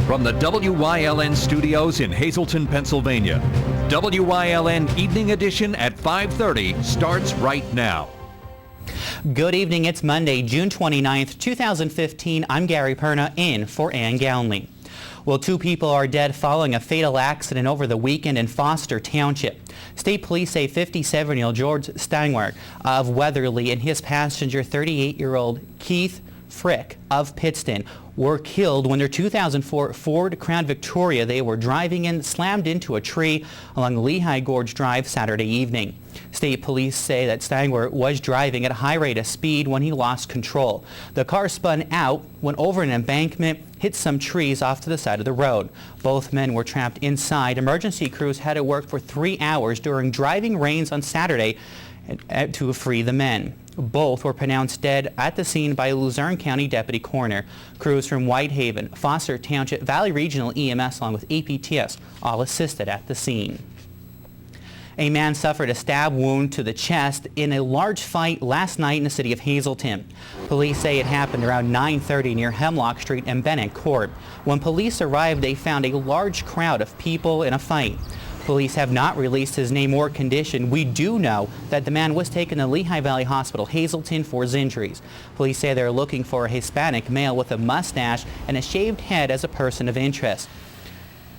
From the WYLN studios in Hazleton, Pennsylvania, WYLN Evening Edition at 5:30 starts right now. Good evening. It's Monday, June 29th, 2015. I'm Gary Perna in for Ann Gownley. Well, 2 people are dead following a fatal accident over the weekend in Foster Township. State police say 57-year-old George Steinweg of Weatherly and his passenger 38-year-old Keith Frick of Pittston were killed when their 2004 Ford Crown Victoria they were driving in slammed into a tree along the Lehigh Gorge Drive Saturday evening. State police say that Steinweg was driving at a high rate of speed when he lost control. The car spun out, went over an embankment, hit some trees off to the side of the road. Both men were trapped inside. Emergency crews had to work for 3 hours during driving rains on Saturday to free the men. Both were pronounced dead at the scene by a Luzerne County deputy coroner. Crews from Whitehaven, Foster Township, Valley Regional EMS along with APTS all assisted at the scene. A man suffered a stab wound to the chest in a large fight last night in the city of Hazleton. Police say it happened around 9:30 near Hemlock Street and Bennett Court. When police arrived, they found a large crowd of people in a fight. Police have not released his name or condition. We do know that the man was taken to Lehigh Valley Hospital, Hazleton, for his injuries. Police say they're looking for a Hispanic male with a mustache and a shaved head as a person of interest.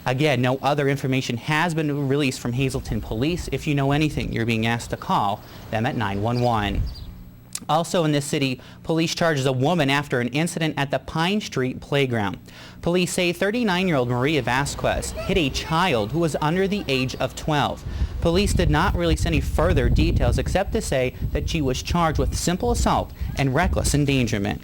Again, no other information has been released from Hazleton Police. If you know anything, you're being asked to call them at 911. Also in this city, police charges a woman after an incident at the Pine Street playground. Police say 39-year-old Maria Vasquez hit a child who was under the age of 12. Police did not release any further details except to say that she was charged with simple assault and reckless endangerment.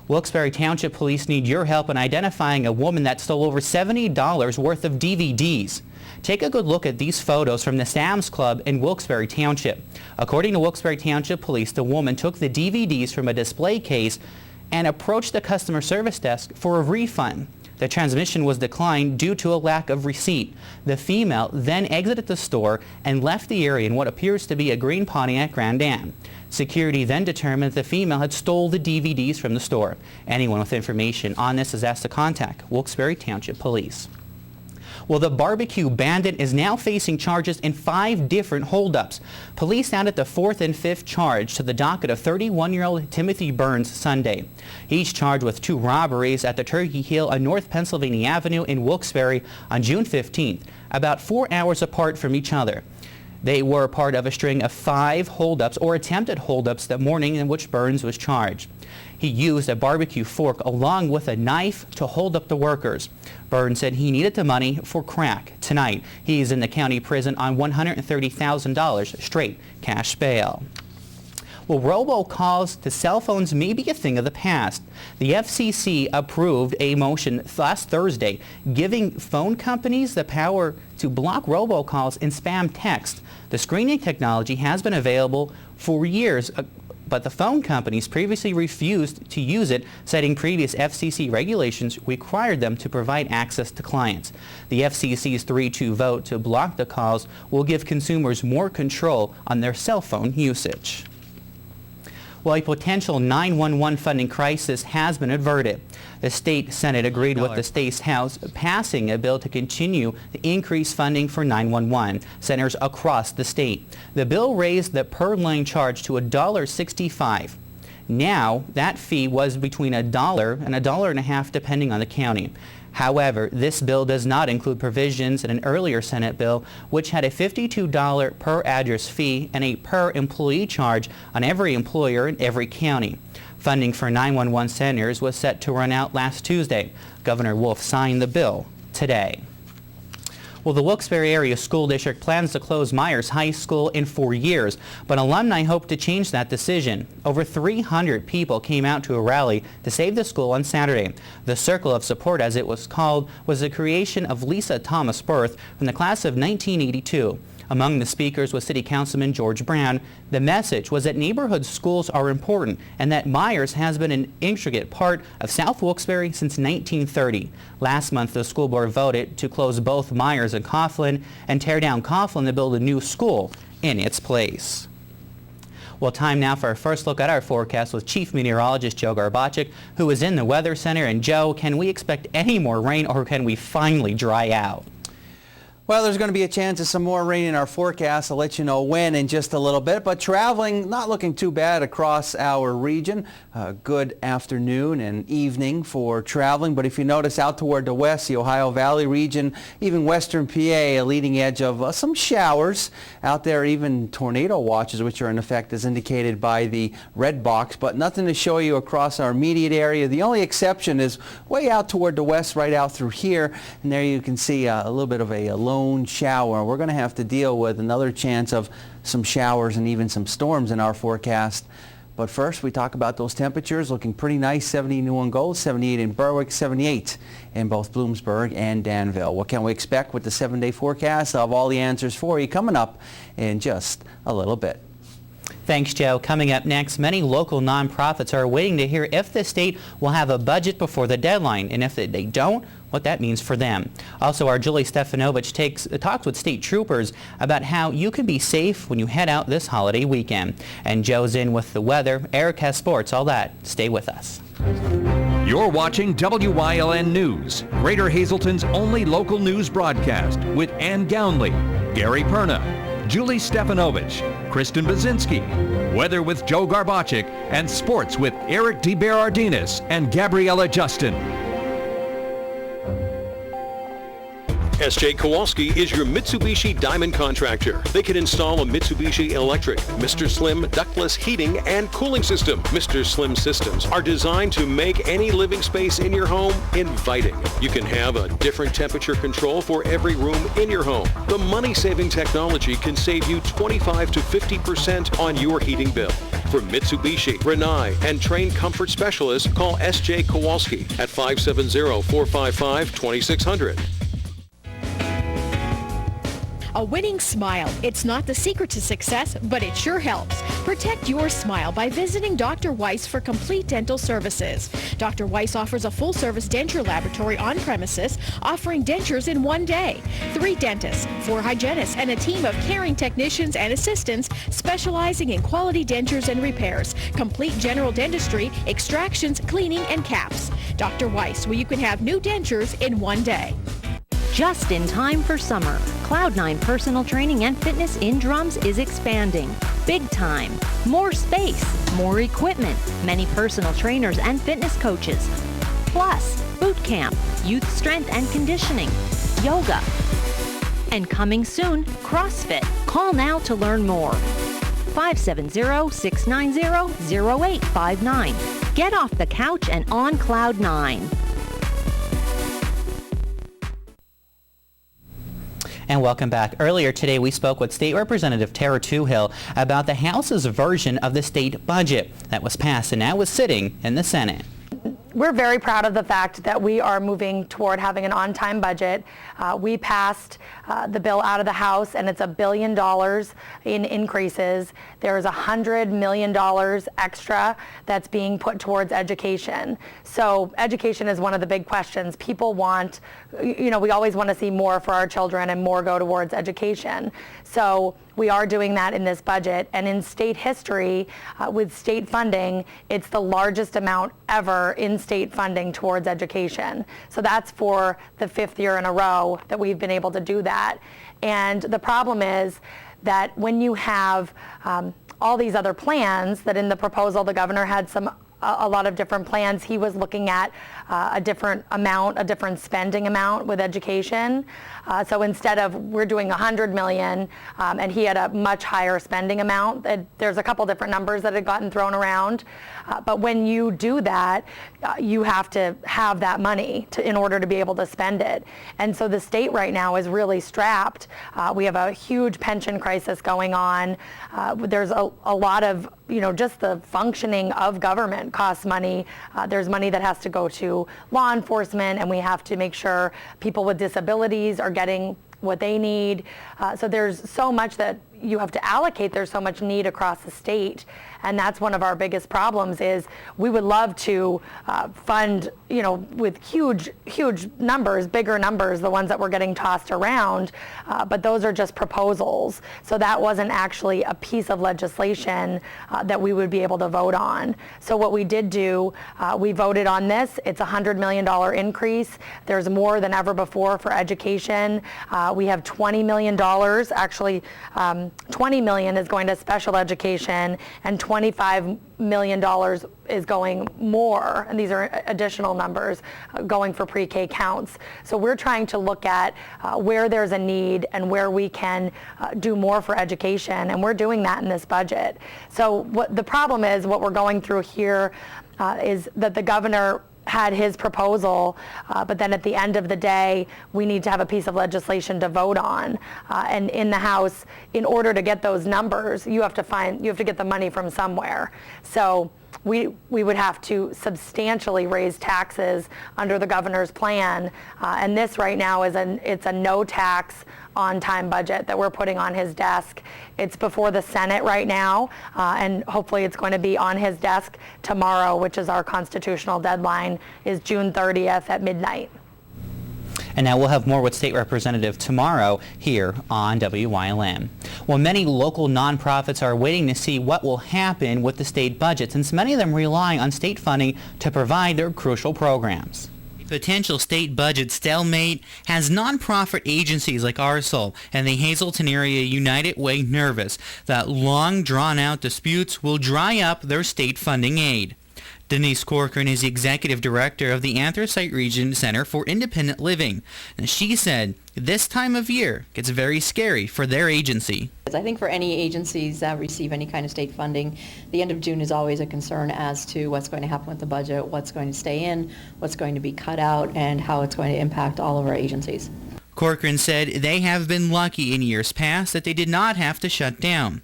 Wilkes-Barre Township Police need your help in identifying a woman that stole over $70 worth of DVDs. Take a good look at these photos from the Sam's Club in Wilkes-Barre Township. According to Wilkes-Barre Township Police, the woman took the DVDs from a display case and approached the customer service desk for a refund. The transmission was declined due to a lack of receipt. The female then exited the store and left the area in what appears to be a green Pontiac Grand Am. Security then determined that the female had stole the DVDs from the store. Anyone with information on this is asked to contact Wilkes-Barre Township Police. Well, the barbecue bandit is now facing charges in 5 different holdups. Police added the 4th and 5th charge to the docket of 31-year-old Timothy Burns Sunday. He's charged with 2 robberies at the Turkey Hill on North Pennsylvania Avenue in Wilkes-Barre on June 15th, about 4 hours apart from each other. They were part of a string of 5 holdups or attempted holdups that morning in which Burns was charged. He used a barbecue fork along with a knife to hold up the workers. Burns said he needed the money for crack. Tonight, he's in the county prison on $130,000 straight cash bail. Well, robocalls to cell phones may be a thing of the past. The FCC approved a motion last Thursday giving phone companies the power to block robocalls and spam text. The screening technology has been available for years, but the phone companies previously refused to use it, citing previous FCC regulations required them to provide access to clients. The FCC's 3-2 vote to block the calls will give consumers more control on their cell phone usage. Well, a potential 911 funding crisis has been averted. The state Senate agreed with the state's House, passing a bill to continue the increased funding for 911 centers across the state. The bill raised the per-line charge to $1.65. Now, that fee was between $1 and $1.50 depending on the county. However, this bill does not include provisions in an earlier Senate bill which had a $52 per address fee and a per employee charge on every employer in every county. Funding for 911 centers was set to run out last Tuesday. Governor Wolf signed the bill today. Well, the Wilkes-Barre Area School District plans to close Myers High School in 4 years, but alumni hope to change that decision. Over 300 people came out to a rally to save the school on Saturday. The Circle of Support, as it was called, was the creation of Lisa Thomas Berth from the class of 1982. Among the speakers was City Councilman George Brown. The message was that neighborhood schools are important and that Myers has been an intricate part of South Wilkes-Barre since 1930. Last month, the school board voted to close both Myers and Coughlin and tear down Coughlin to build a new school in its place. Well, time now for our first look at our forecast with Chief Meteorologist Joe Garbaczyk, who is in the Weather Center. And Joe, can we expect any more rain, or can we finally dry out? Well, there's going to be a chance of some more rain in our forecast. I'll let you know when in just a little bit. But traveling, not looking too bad across our region. Good afternoon and evening for traveling. But if you notice out toward the west, the Ohio Valley region, even western PA, a leading edge of some showers out there, even tornado watches, which are in effect as indicated by the red box. But nothing to show you across our immediate area. The only exception is way out toward the west, right out through here. And there you can see a little bit of a lone shower. We're going to have to deal with another chance of some showers and even some storms in our forecast. But first, we talk about those temperatures looking pretty nice. 70 in New Gold, 78 in Berwick, 78 in both Bloomsburg and Danville. What can we expect with the 7-day forecast? I'll have all the answers for you coming up in just a little bit. Thanks, Joe. Coming up next, many local nonprofits are waiting to hear if the state will have a budget before the deadline, and if they don't, what that means for them. Also, our Julie Stefanovich talks with state troopers about how you can be safe when you head out this holiday weekend. And Joe's in with the weather. Eric has sports, all that. Stay with us. You're watching WYLN News, Greater Hazelton's only local news broadcast, with Ann Gownley, Gary Perna, Julie Stefanovich, Kristen Bazinski, weather with Joe Garbaczyk, and sports with Eric DeBerardinis and Gabriella Justin. S.J. Kowalski is your Mitsubishi Diamond contractor. They can install a Mitsubishi electric, Mr. Slim ductless heating and cooling system. Mr. Slim systems are designed to make any living space in your home inviting. You can have a different temperature control for every room in your home. The money-saving technology can save you 25 to 50% on your heating bill. For Mitsubishi, Rinnai, and trained comfort specialists, call S.J. Kowalski at 570-455-2600. A winning smile. It's not the secret to success, but it sure helps. Protect your smile by visiting Dr. Weiss for complete dental services. Dr. Weiss offers a full-service denture laboratory on premises, offering dentures in one day. 3 dentists, 4 hygienists, and a team of caring technicians and assistants specializing in quality dentures and repairs, complete general dentistry, extractions, cleaning, and caps. Dr. Weiss, where you can have new dentures in one day. Just in time for summer, Cloud9 Personal Training and Fitness in Drums is expanding. Big time. More space, more equipment, many personal trainers and fitness coaches. Plus, boot camp, youth strength and conditioning, yoga. And coming soon, CrossFit. Call now to learn more. 570-690-0859. Get off the couch and on Cloud9. And welcome back. Earlier today, we spoke with State Representative Tara Toohill about the House's version of the state budget that was passed and now is sitting in the Senate. We're very proud of the fact that we are moving toward having an on-time budget. We passed the bill out of the House, and it's $1 billion in increases. There's $100 million extra that's being put towards education. So education is one of the big questions. People want, we always want to see more for our children and more go towards education. So we are doing that in this budget, and in state history, with state funding, it's the largest amount ever in state funding towards education. So that's for the 5th year in a row that we've been able to do that. And the problem is that when you have all these other plans, that in the proposal the governor had a lot of different plans. He was looking at a different amount, a different spending amount with education. So instead of we're doing $100 million, and he had a much higher spending amount. There's a couple different numbers that had gotten thrown around. But when you do that, you have to have that money in order to be able to spend it. And so the state right now is really strapped. We have a huge pension crisis going on. There's a lot of, just the functioning of government costs money. There's money that has to go to law enforcement, and we have to make sure people with disabilities are getting what they need. So there's so much that you have to allocate. There's so much need across the state, and that's one of our biggest problems. Is we would love to fund, with huge numbers, bigger numbers, the ones that we're getting tossed around, but those are just proposals. So that wasn't actually a piece of legislation that we would be able to vote on. So what we did do, we voted on this. It's a $100 million increase. There's more than ever before for education. We have $20 million, actually $20 million is going to special education, and $25 million is going more, and these are additional numbers, going for pre-K counts. So we're trying to look at where there's a need and where we can do more for education, and we're doing that in this budget. So what the problem is, what we're going through here is that the governor had his proposal, but then at the end of the day, we need to have a piece of legislation to vote on. And in the House, in order to get those numbers, you have to get the money from somewhere. So we would have to substantially raise taxes under the governor's plan. And this right now it's a no tax on-time budget that we're putting on his desk. It's before the Senate right now, and hopefully it's going to be on his desk tomorrow, which is our constitutional deadline, is June 30th at midnight. And now we'll have more with State Representative tomorrow here on WYLN. Well, many local nonprofits are waiting to see what will happen with the state budget, since many of them rely on state funding to provide their crucial programs. Potential state budget stalemate has nonprofit agencies like ARSL and the Hazleton Area United Way nervous that long drawn-out disputes will dry up their state funding aid. Denise Corcoran is the executive director of the Anthracite Region Center for Independent Living, and she said this time of year gets very scary for their agency. I think for any agencies that receive any kind of state funding, the end of June is always a concern as to what's going to happen with the budget, what's going to stay in, what's going to be cut out, and how it's going to impact all of our agencies. Corcoran said they have been lucky in years past that they did not have to shut down.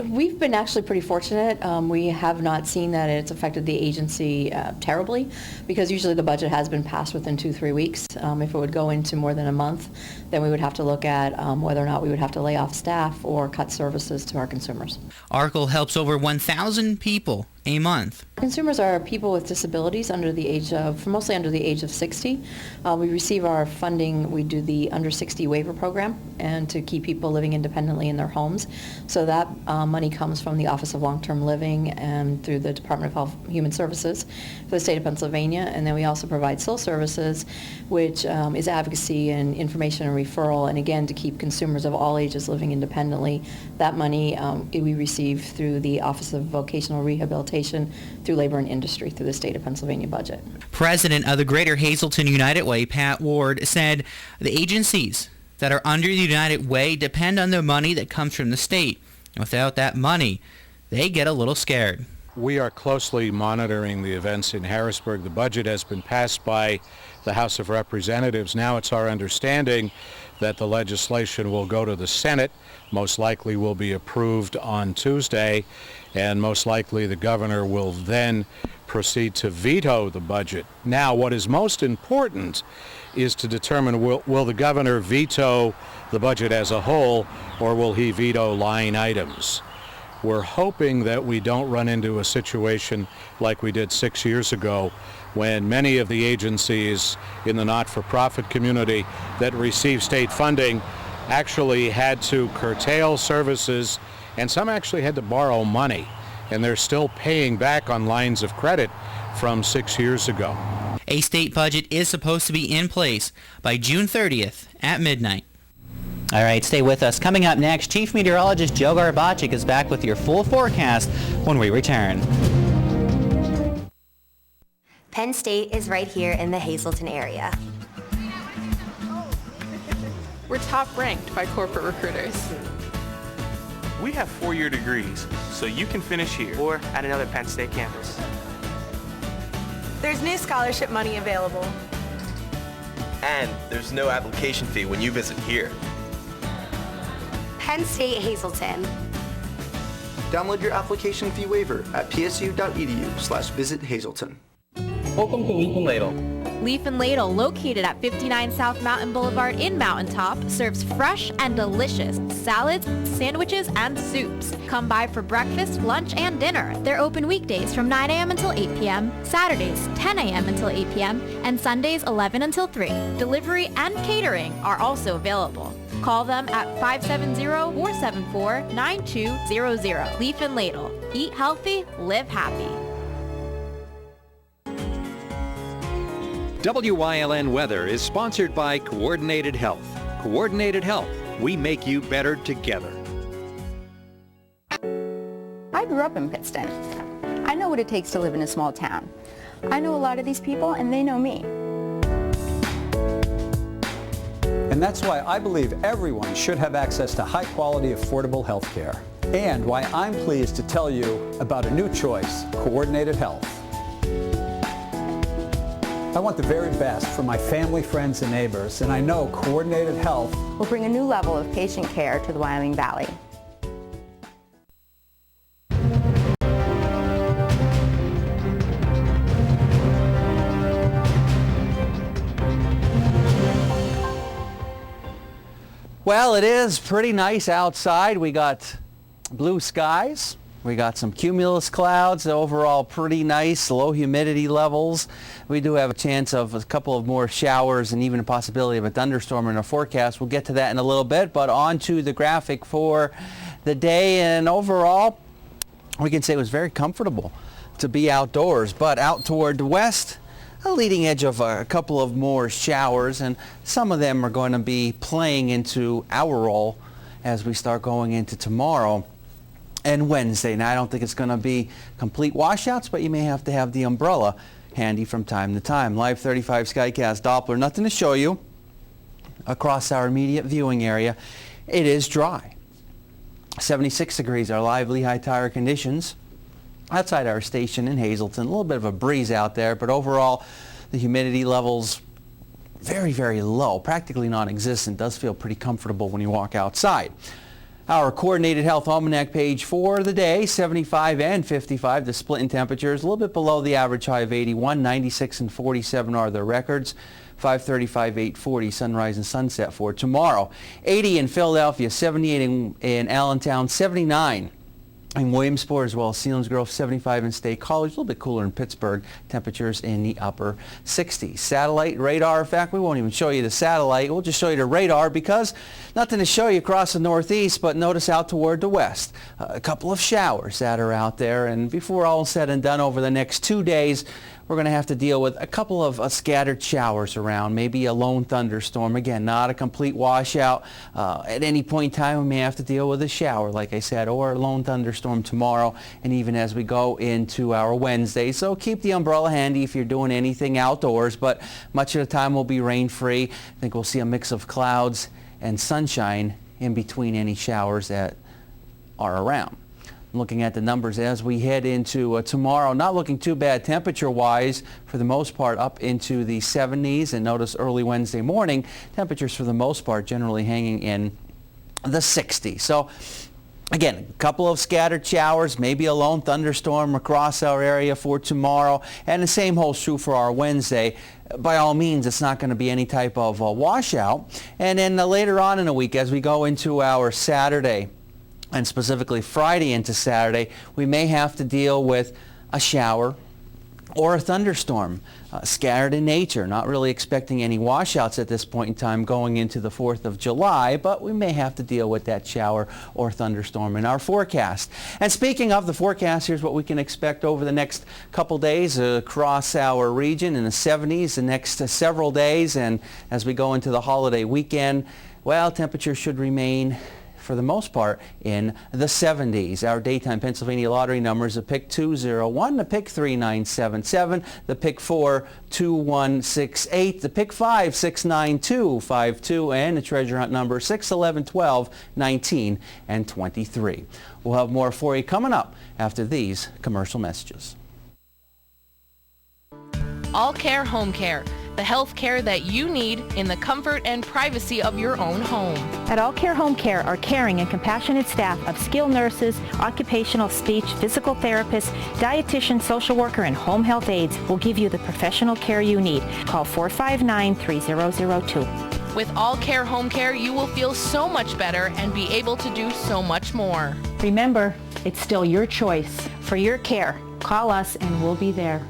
We've been actually pretty fortunate. We have not seen that it's affected the agency terribly, because usually the budget has been passed within 2-3 weeks. If it would go into more than a month, then we would have to look at whether or not we would have to lay off staff or cut services to our consumers. ARSL helps over 1,000 people a month. Consumers are people with disabilities mostly under the age of 60. We receive our funding, we do the under 60 waiver program, and to keep people living independently in their homes. So that money comes from the Office of Long-Term Living and through the Department of Health and Human Services for the state of Pennsylvania. And then we also provide SIL services, which is advocacy and information and referral, and again, to keep consumers of all ages living independently. That money we receive through the Office of Vocational Rehabilitation through Labor and Industry through the state of Pennsylvania budget. President of the Greater Hazleton United Way, Pat Ward, said the agencies that are under the United Way depend on the money that comes from the state. Without that money, they get a little scared. We are closely monitoring the events in Harrisburg. The budget has been passed by the House of Representatives. Now it's our understanding that the legislation will go to the Senate, most likely will be approved on Tuesday, and most likely the governor will then proceed to veto the budget. Now, what is most important is to determine will the governor veto the budget as a whole, or will he veto line items? We're hoping that we don't run into a situation like we did 6 years ago, when many of the agencies in the not-for-profit community that receive state funding actually had to curtail services, and some actually had to borrow money, and they're still paying back on lines of credit from 6 years ago. A state budget is supposed to be in place by June 30th at midnight. All right, stay with us. Coming up next, Chief Meteorologist Joe Garbaczyk is back with your full forecast when we return. Penn State is right here in the Hazleton area. We're top ranked by corporate recruiters. We have 4-year degrees, so you can finish here or at another Penn State campus. There's new scholarship money available. And there's no application fee when you visit here. Penn State Hazleton. Download your application fee waiver at psu.edu/visit Hazleton. Welcome to Lincoln Ladle. Leaf and Ladle, located at 59 South Mountain Boulevard in Mountain Top, serves fresh and delicious salads, sandwiches, and soups. Come by for breakfast, lunch, and dinner. They're open weekdays from 9 a.m. until 8 p.m., Saturdays 10 a.m. until 8 p.m., and Sundays 11 until 3. Delivery and catering are also available. Call them at 570-474-9200. Leaf and Ladle. Eat healthy, live happy. WYLN Weather is sponsored by Coordinated Health. Coordinated Health. We make you better together. I grew up in Pittston. I know what it takes to live in a small town. I know a lot of these people, and they know me. And that's why I believe everyone should have access to high-quality, affordable health care. And why I'm pleased to tell you about a new choice, Coordinated Health. I want the very best for my family, friends, and neighbors, and I know Coordinated Health will bring a new level of patient care to the Wyoming Valley. Well, it is pretty nice outside. We got blue skies. We got some cumulus clouds. Overall pretty nice, low humidity levels. We do have a chance of a couple of more showers and even a possibility of a thunderstorm in our forecast. We'll get to that in a little bit, but on to the graphic for the day. And overall, we can say it was very comfortable to be outdoors, but out toward the west, a leading edge of a couple of more showers, and some of them are going to be playing into our role as we start going into tomorrow and Wednesday. Now, I don't think it's going to be complete washouts, but you may have to have the umbrella handy from time to time. Live 35 Skycast Doppler, nothing to show you across our immediate viewing area. It is dry. 76 degrees, our live Lehigh Tire conditions. Outside our station in Hazleton, a little bit of a breeze out there, but overall the humidity levels very, very low, practically non-existent. Does feel pretty comfortable when you walk outside. Our Coordinated Health Almanac page for the day, 75 and 55, the split in temperatures, a little bit below the average high of 81, 96 and 47 are the records. 535, 840, sunrise and sunset for tomorrow. 80 in Philadelphia, 78 in Allentown, 79 in Williamsport, as well as Selinsgrove, 75 in State College, a little bit cooler in Pittsburgh, temperatures in the upper 60s. Satellite radar, in fact, we won't even show you the satellite. We'll just show you the radar because nothing to show you across the northeast, but notice out toward the west. A couple of showers that are out there, and before all is said and done over the next 2 days, we're going to have to deal with a couple of scattered showers around, maybe a lone thunderstorm. Again, not a complete washout. At any point in time, we may have to deal with a shower, like I said, or a lone thunderstorm tomorrow, and even as we go into our Wednesday. So keep the umbrella handy if you're doing anything outdoors, but much of the time will be rain-free. I think we'll see a mix of clouds and sunshine in between any showers that are around. Looking at the numbers as we head into tomorrow, not looking too bad temperature-wise for the most part, up into the 70s, and notice early Wednesday morning temperatures for the most part generally hanging in the 60s. So again, a couple of scattered showers, maybe a lone thunderstorm across our area for tomorrow, and the same holds true for our Wednesday. By all means, it's not going to be any type of washout. And then later on in the week, as we go into our Saturday, and specifically Friday into Saturday, we may have to deal with a shower or a thunderstorm, scattered in nature. Not really expecting any washouts at this point in time going into the 4th of July, but we may have to deal with that shower or thunderstorm in our forecast. And speaking of the forecast, here's what we can expect over the next couple days across our region in the 70s the next several days, and as we go into the holiday weekend, well, temperatures should remain for the most part in the 70s. Our daytime Pennsylvania lottery numbers, the pick 201, the pick 3977, the pick 4 2168, the pick 5 69252, and the treasure hunt number 6 11 12 19 and 23. We'll have more for you coming up after these commercial messages. All Care Home Care. the health care that you need in the comfort and privacy of your own home. At All Care Home Care, our caring and compassionate staff of skilled nurses, occupational, speech, physical therapists, dietitian, social worker, and home health aides will give you the professional care you need. Call 459-3002. With All Care Home Care, you will feel so much better and be able to do so much more. Remember, it's still your choice. For your care, call us and we'll be there.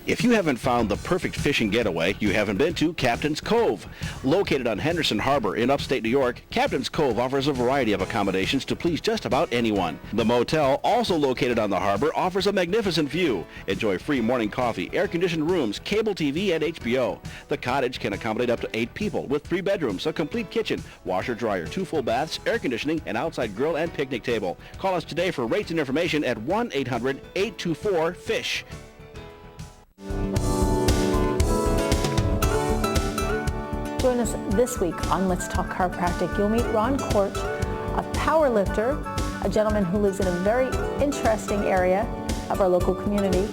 If you haven't found the perfect fishing getaway, you haven't been to Captain's Cove. Located on Henderson Harbor in upstate New York, Captain's Cove offers a variety of accommodations to please just about anyone. The motel, also located on the harbor, offers a magnificent view. Enjoy free morning coffee, air-conditioned rooms, cable TV, and HBO. The cottage can accommodate up to 8 people with 3 bedrooms, a complete kitchen, washer-dryer, 2 full baths, air conditioning, an outside grill, and picnic table. Call us today for rates and information at 1-800-824-FISH. Join us this week on Let's Talk Chiropractic. You'll meet Ron Court, a power lifter, a gentleman who lives in a very interesting area of our local community,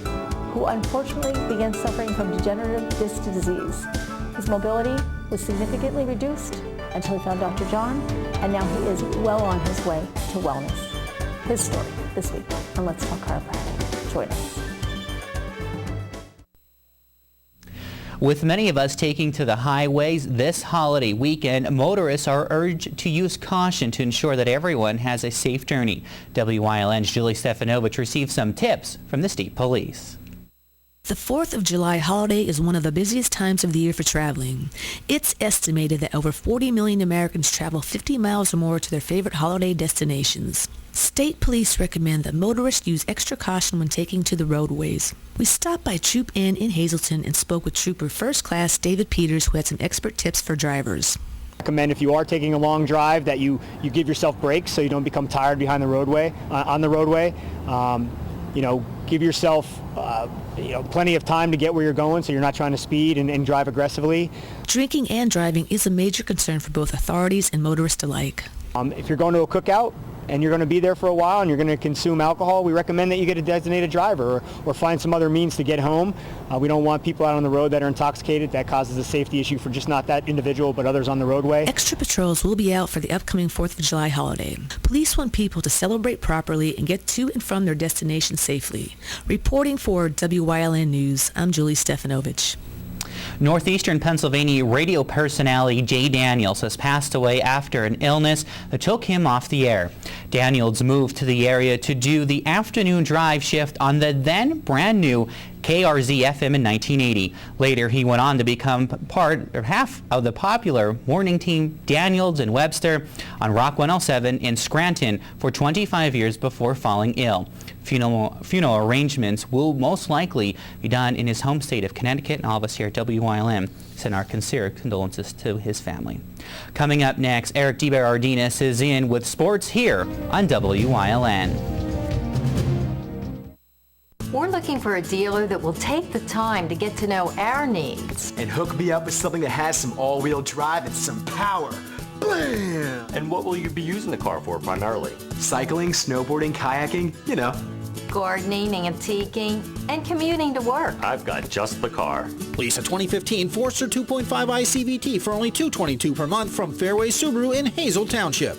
who unfortunately began suffering from degenerative disc disease. His mobility was significantly reduced until he found Dr. John, and now he is well on his way to wellness. His story this week on Let's Talk Chiropractic. Join us. With many of us taking to the highways this holiday weekend, motorists are urged to use caution to ensure that everyone has a safe journey. WYLN's Julie Stefanovich received some tips from the State Police. The 4th of July holiday is one of the busiest times of the year for traveling. It's estimated that over 40 million Americans travel 50 miles or more to their favorite holiday destinations. State police recommend that motorists use extra caution when taking to the roadways. We stopped by Troop N in Hazleton and spoke with Trooper First Class David Peters, who had some expert tips for drivers. I recommend if you are taking a long drive that you give yourself breaks so you don't become tired behind the roadway, on the roadway. Give yourself plenty of time to get where you're going so you're not trying to speed and drive aggressively. Drinking and driving is a major concern for both authorities and motorists alike. If you're going to a cookout and you're going to be there for a while and you're going to consume alcohol, we recommend that you get a designated driver or find some other means to get home. We don't want people out on the road that are intoxicated. That causes a safety issue for just not that individual but others on the roadway. Extra patrols will be out for the upcoming 4th of July holiday. Police want people to celebrate properly and get to and from their destination safely. Reporting for WYLN News, I'm Julie Stefanovich. Northeastern Pennsylvania radio personality Jay Daniels has passed away after an illness that took him off the air. Daniels moved to the area to do the afternoon drive shift on the then brand new KRZ-FM in 1980. Later, he went on to become half of the popular morning team Daniels and Webster on Rock 107 in Scranton for 25 years before falling ill. Funeral arrangements will most likely be done in his home state of Connecticut, and all of us here at WYLN send our sincere condolences to his family. Coming up next, Eric DeBerardinis is in with sports here on WYLN. We're looking for a dealer that will take the time to get to know our needs. And hook me up with something that has some all-wheel drive and some power. Blam! And what will you be using the car for primarily? Cycling, snowboarding, kayaking, you know. Gardening, antiquing, and commuting to work. I've got just the car. Lease a 2015 Forester 2.5i CVT for only $222 per month from Fairway Subaru in Hazel Township.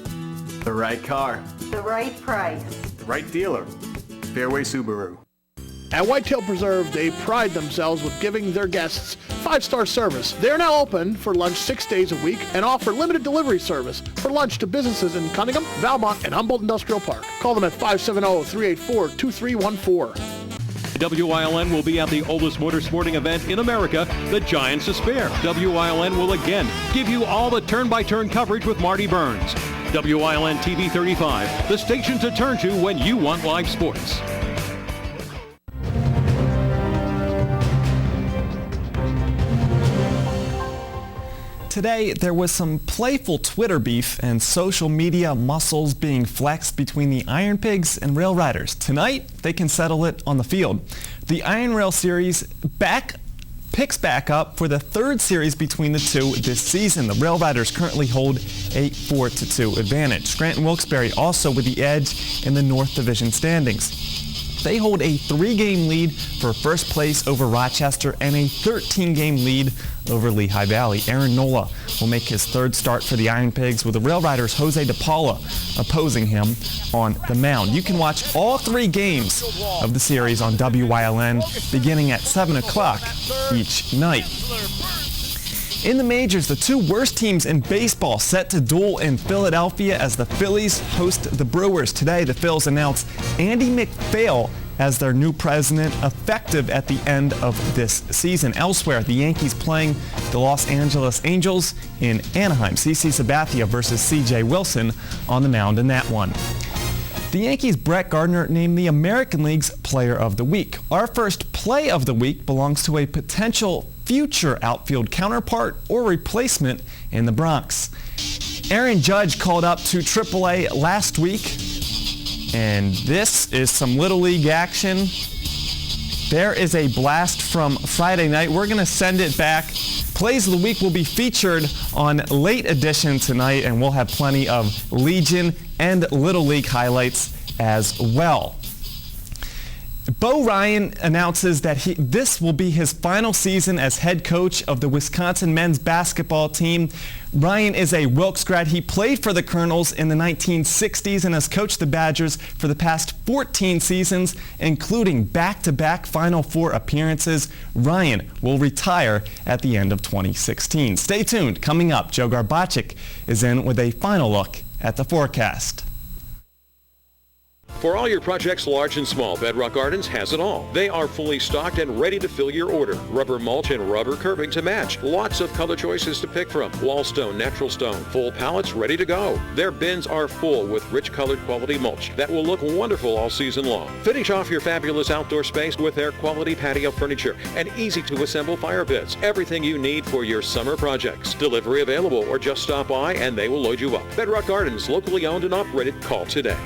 The right car. The right price. The right dealer. Fairway Subaru. At Whitetail Preserve, they pride themselves with giving their guests 5-star service. They are now open for lunch 6 days a week and offer limited delivery service for lunch to businesses in Cunningham, Valmont, and Humboldt Industrial Park. Call them at 570-384-2314. WYLN will be at the oldest motorsporting event in America, the Giants of Spare. WYLN will again give you all the turn-by-turn coverage with Marty Burns. WYLN TV 35, the station to turn to when you want live sports. Today, there was some playful Twitter beef and social media muscles being flexed between the Iron Pigs and Rail Riders. Tonight, they can settle it on the field. The Iron Rail Series picks back up for the third series between the two this season. The Rail Riders currently hold a 4-2 advantage. Scranton Wilkes-Barre also with the edge in the North Division standings. They hold a 3-game lead for first place over Rochester and a 13-game lead over Lehigh Valley. Aaron Nola will make his third start for the Iron Pigs with the Rail Riders' Jose DePaula opposing him on the mound. You can watch all 3 games of the series on WYLN beginning at 7 o'clock each night. In the majors, the 2 worst teams in baseball set to duel in Philadelphia as the Phillies host the Brewers. Today, the Phils announced Andy McPhail as their new president, effective at the end of this season. Elsewhere, the Yankees playing the Los Angeles Angels in Anaheim. CC Sabathia versus C.J. Wilson on the mound in that one. The Yankees' Brett Gardner named the American League's Player of the Week. Our first play of the week belongs to a potential future outfield counterpart or replacement in the Bronx. Aaron Judge called up to AAA last week, and this is some Little League action. There is a blast from Friday night. We're going to send it back. Plays of the Week will be featured on Late Edition tonight, and we'll have plenty of Legion and Little League highlights as well. Bo Ryan announces that this will be his final season as head coach of the Wisconsin men's basketball team. Ryan is a Wilkes grad. He played for the Colonels in the 1960s and has coached the Badgers for the past 14 seasons, including back-to-back Final Four appearances. Ryan will retire at the end of 2016. Stay tuned. Coming up, Joe Garbacik is in with a final look at the forecast. For all your projects, large and small, Bedrock Gardens has it all. They are fully stocked and ready to fill your order. Rubber mulch and rubber curving to match. Lots of color choices to pick from. Wall stone, natural stone, full pallets ready to go. Their bins are full with rich colored quality mulch that will look wonderful all season long. Finish off your fabulous outdoor space with their quality patio furniture and easy to assemble fire pits. Everything you need for your summer projects. Delivery available, or just stop by and they will load you up. Bedrock Gardens, locally owned and operated. Call today.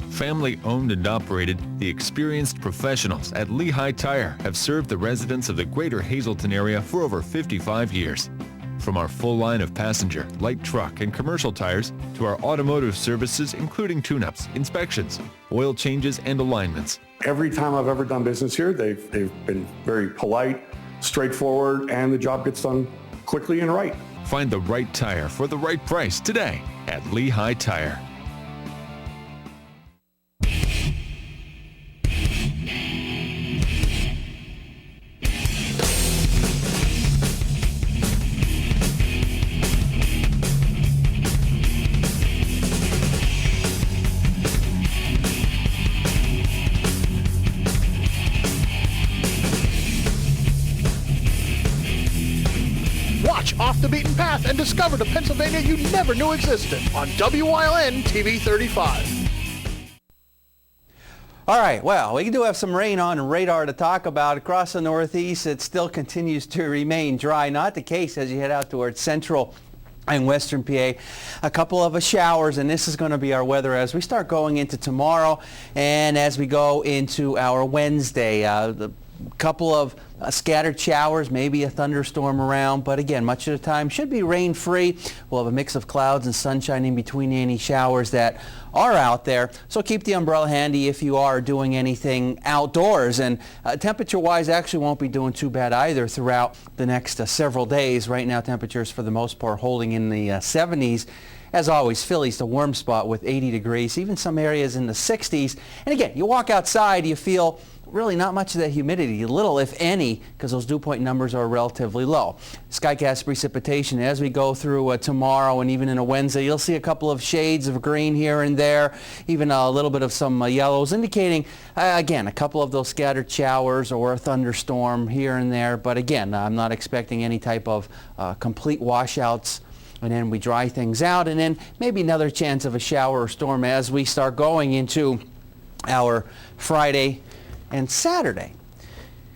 Family owned and operated, the experienced professionals at Lehigh Tire have served the residents of the greater Hazleton area for over 55 years. From our full line of passenger, light truck, and commercial tires to our automotive services, including tune-ups, inspections, oil changes, and alignments. Every time I've ever done business here, they've been very polite, straightforward, and the job gets done quickly and right. Find the right tire for the right price today at Lehigh Tire. Off the Beaten Path and discover the Pennsylvania you never knew existed on WYLN TV 35. All right, well, we do have some rain on radar to talk about. Across the Northeast, it still continues to remain dry. Not the case as you head out towards central and western PA. A couple of showers, and this is going to be our weather as we start going into tomorrow and as we go into our Wednesday. The couple of scattered showers, maybe a thunderstorm around, but again, much of the time should be rain-free. We'll have a mix of clouds and sunshine in between any showers that are out there. So keep the umbrella handy if you are doing anything outdoors. And temperature-wise, actually won't be doing too bad either throughout the next several days. Right now, temperatures for the most part holding in the 70s. As always, Philly's the warm spot with 80 degrees, even some areas in the 60s. And again, you walk outside, you feel really not much of that humidity, little if any, because those dew point numbers are relatively low. Skycast precipitation as we go through tomorrow and even in a Wednesday, you'll see a couple of shades of green here and there, even a little bit of some yellows, indicating, again, a couple of those scattered showers or a thunderstorm here and there. But again, I'm not expecting any type of complete washouts. And then we dry things out, and then maybe another chance of a shower or storm as we start going into our Friday and Saturday.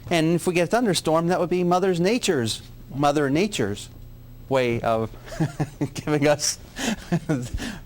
And if we get a thunderstorm, that would be Mother Nature's way of giving us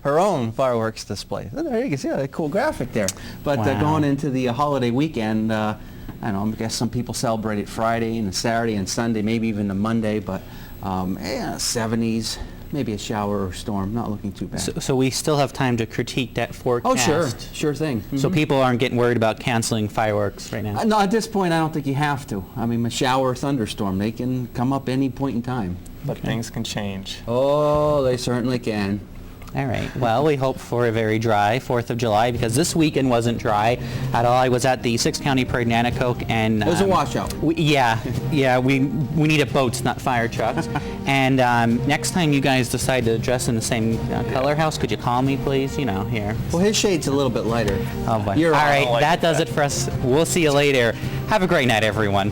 her own fireworks display. There you can see a cool graphic there. But wow. Going into the holiday weekend, I don't know, I guess some people celebrate it Friday and Saturday and Sunday, maybe even the Monday, but 70s, maybe a shower or storm, not looking too bad. So we still have time to critique that forecast. Oh, sure thing. So people aren't getting worried about canceling fireworks right now? No, at this point, I don't think you have to. I mean, a shower or thunderstorm, they can come up any point in time. But things can change. Oh, they certainly can. All right. Well, we hope for a very dry 4th of July because this weekend wasn't dry at all. I was at the 6 County Parade in Anacoke and... It was a washout. We needed boats, not fire trucks. And next time you guys decide to dress in the same color house, could you call me, please? You know, here. Well, his shade's a little bit lighter. Oh, boy. All right. That does it for us. We'll see you later. Have a great night, everyone.